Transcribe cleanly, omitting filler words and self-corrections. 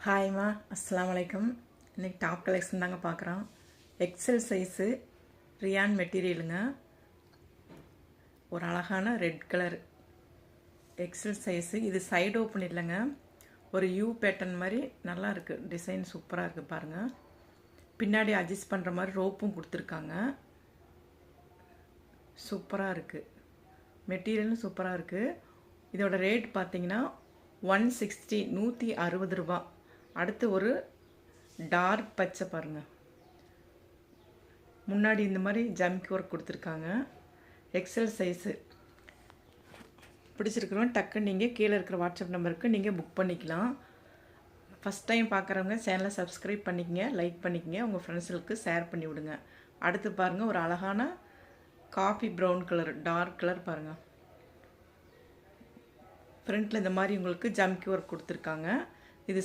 ஹாய்மா, அஸ்ஸலாமு அலைக்கும். இன்றைக்கி டாப் கலெக்ஷன் தாங்க பார்க்குறோம். எக்ஸல் சைஸு ரியான் மெட்டீரியலுங்க. ஒரு அழகான ரெட் கலர் எக்ஸல் சைஸு. இது சைடு ஓப்பன் இல்லைங்க, ஒரு யூ பேட்டர்ன் மாதிரி நல்லா இருக்குது. டிசைன் சூப்பராக இருக்குது பாருங்கள். பின்னாடி அட்ஜஸ்ட் பண்ணுற மாதிரி ரோப்பும் கொடுத்துருக்காங்க. சூப்பராக இருக்குது, மெட்டீரியலும் சூப்பராக இருக்குது. இதோட ரேட் பார்த்தீங்கன்னா 160 160 ரூபா. அடுத்து ஒரு டார்க் பச்சை பாருங்கள், முன்னாடி இந்த மாதிரி ஜம்கி ஒர்க் கொடுத்துருக்காங்க. எக்ஸல் சைஸு பிடிச்சிருக்கிறோம். டக்குன்னு நீங்கள் கீழே இருக்கிற வாட்ஸ்அப் நம்பருக்கு நீங்கள் புக் பண்ணிக்கலாம். ஃபஸ்ட் டைம் பார்க்குறவங்க சேனலை சப்ஸ்கிரைப் பண்ணிக்கங்க, லைக் பண்ணிக்கங்க, உங்கள் ஃப்ரெண்ட்ஸுக்கு ஷேர் பண்ணி விடுங்க. அடுத்து பாருங்கள், ஒரு அழகான coffee brown colour dark colour பாருங்கள். ஃப்ரண்ட்டில் இந்த மாதிரி உங்களுக்கு ஜம்கி ஒர்க் கொடுத்துருக்காங்க. இது